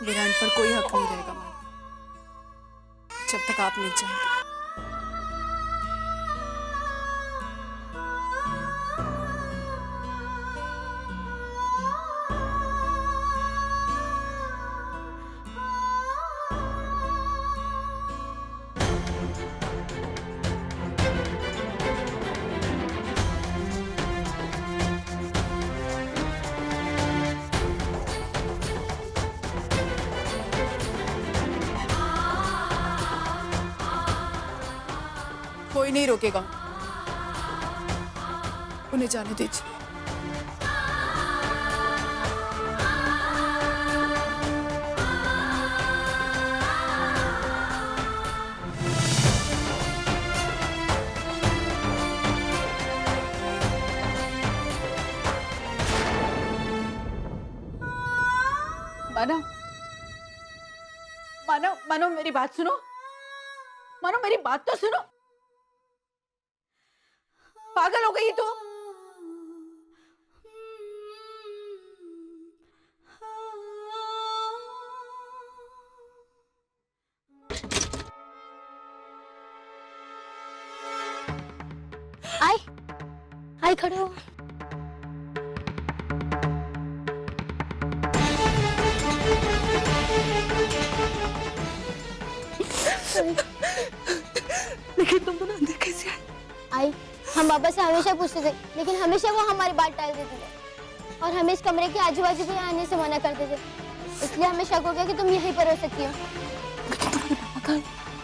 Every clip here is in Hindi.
मेरा इन पर कोई हक नहीं रहेगा मानव, जब तक आप नहीं चाहेंगे। कोई नहीं रोकेगा, उन्हें जाने दीजिए। मानव, मानव, मानव मेरी बात सुनो। मानव मेरी बात तो सुनो। पागल हो गई तू? आई आई खड़े हो। लेकिन तुम दोनों अंदर कैसे आए? आई हम पापा से हमेशा पूछते थे, लेकिन हमेशा वो हमारी बात टाल देती थी और हमें इस कमरे के आजू बाजू भी आने से मना करते थे। इसलिए हमें शक हो गया कि तुम यहीं पर हो सकती हो।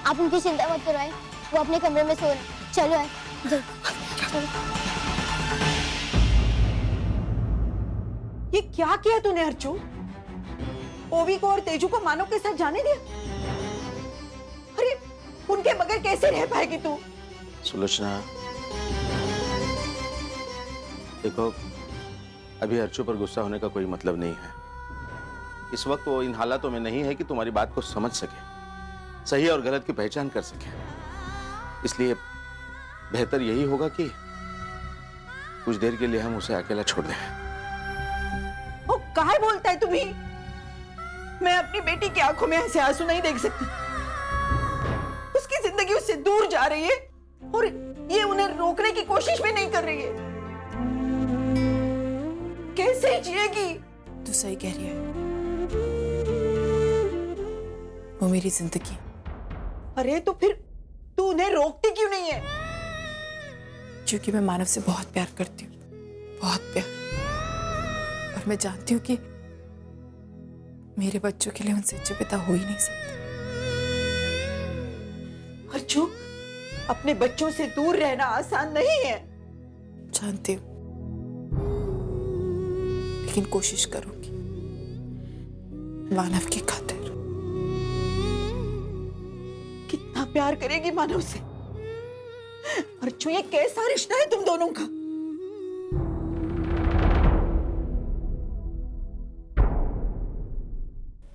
आप उनकी चिंता मत करो आई, वो अपने कमरे में सो रहे। चलो आई चलो। ये क्या किया तूने अर्चू? ओवी को और तेजू को मानव के साथ जाने दिया? अरे उनके बगैर कैसे रह पाएगी तू? सुलोचना, देखो अभी अर्चू पर गुस्सा होने का कोई मतलब नहीं है। इस वक्त वो इन हालातों में नहीं है कि तुम्हारी बात को समझ सके, सही और गलत की पहचान कर सके। इसलिए बेहतर यही होगा कि कुछ देर के लिए हम उसे अकेला छोड़ दें। वो क्या बोलता है तुम्ही? मैं अपनी बेटी की आंखों में ऐसे आंसू नहीं देख सकती। उसकी जिंदगी उससे दूर जा रही है और ये उन्हें रोकने की कोशिश भी नहीं कर रही है। कैसे जिएगी? तू सही कह रही है, वो मेरी जिंदगी। अरे तो फिर तू उन्हें रोकती क्यों नहीं है? क्योंकि मैं मानव से बहुत प्यार करती हूँ, बहुत प्यार। और मैं जानती हूँ कि मेरे बच्चों के लिए उनसे अच्छे पिता हो ही नहीं सकते। अर्चू, अपने बच्चों से दूर रहना आसान नहीं है। जानती हूँ, लेकिन कोशिश करूंगी मानव की खातिर। कितना प्यार करेगी मानव से? अर्चू, ये कैसा रिश्ता है तुम दोनों का?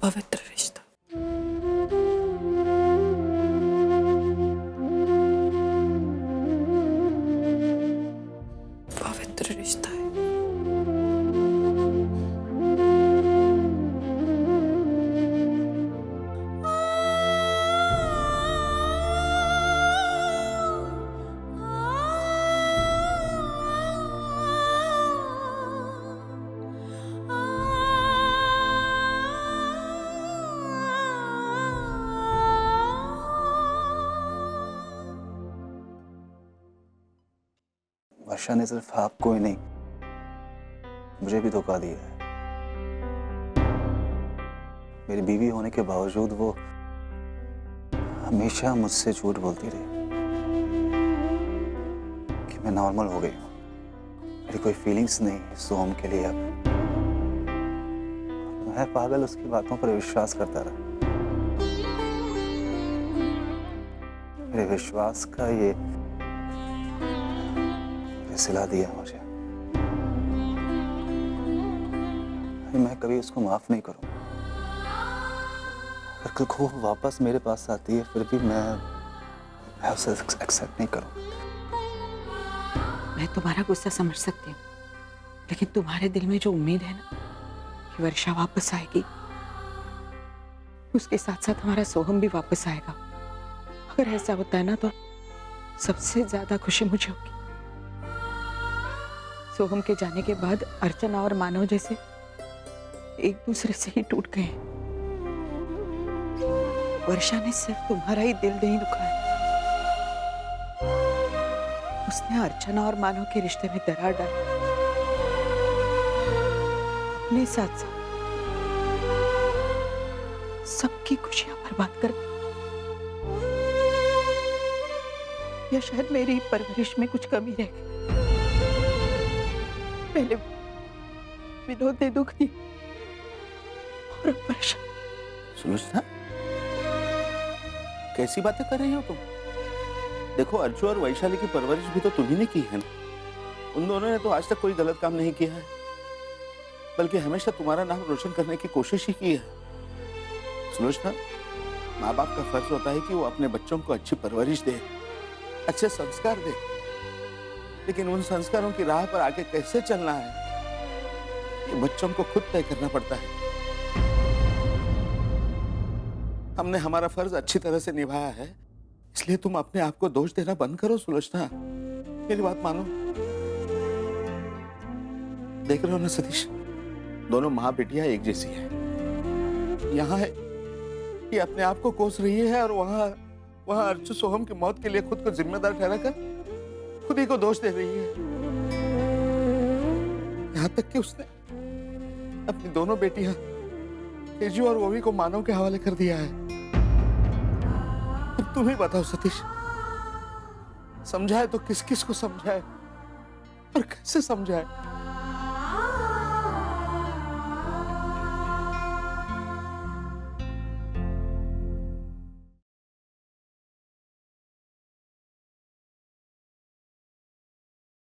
पवित्र रिश्ता। पवित्र रिश्ता है। वर्षा ने सिर्फ आपको ही नहीं, मुझे भी धोखा दिया है। मेरी बीवी होने के बावजूद वो हमेशा मुझसे झूठ बोलती रही कि मैं नॉर्मल हो गई हूँ, मेरी कोई फीलिंग्स नहीं है सोम के लिए। अब मैं पागल उसकी बातों पर विश्वास करता रहा। मेरे विश्वास का ये सिला दिया मुझे। मैं कभी उसको माफ नहीं करूंगा। अगर कल को वो वापस मेरे पास आती है फिर भी मैं उसे एक्सेप्ट नहीं करूंगा। मैं तुम्हारा गुस्सा समझ सकती हूँ, लेकिन तुम्हारे दिल में जो उम्मीद है ना कि वर्षा वापस आएगी, उसके साथ साथ हमारा सोहम भी वापस आएगा। अगर ऐसा होता है ना तो सबसे ज्यादा खुशी मुझे होगी। सोहम के जाने के बाद अर्चना और मानव जैसे एक दूसरे से ही टूट गए हैं। वर्षा ने सिर्फ तुम्हारा ही दिल नहीं दुखाया, उसने अर्चना और मानव के रिश्ते में दरार डाली, अपने साथ साथ सबकी खुशियां बर्बाद कर दी। या शायद मेरी परवरिश में कुछ कमी रह गई। पहले विनोद ने दुख दी और अब वर्षा। सुलोचना, कैसी बातें कर रही हो तुम? देखो, अर्जु और वैशाली की परवरिश भी तो तुम्ही ने की है ना। उन दोनों ने तो आज तक कोई गलत काम नहीं किया है, बल्कि हमेशा तुम्हारा नाम रोशन करने की कोशिश ही की है। सुलोचना, माँ बाप का फर्ज होता है कि वो अपने बच्चों को अच्छी परवरिश दे, अच्छे संस्कार दे, लेकिन उन संस्कारों की राह पर आगे कैसे चलना है ये बच्चों को खुद तय करना पड़ता है। हमने हमारा फर्ज अच्छी तरह से निभाया है, इसलिए तुम अपने आप को दोष देना बंद करो। सुलोचना, मेरी बात मानो। देख रहे हो ना सतीश, दोनों माँ बेटियां एक जैसी है। यहाँ है कि अपने आप को कोस रही है और वहां अर्जु सोहम की मौत के लिए खुद को जिम्मेदार ठहराकर खुद ही को दोष दे रही है। यहाँ तक कि उसने अपनी दोनों बेटियां तेजू और ओवी को मानव के हवाले कर दिया है। अब तुम ही बताओ सतीश, समझाए तो किस किस को समझाए और कैसे समझाए?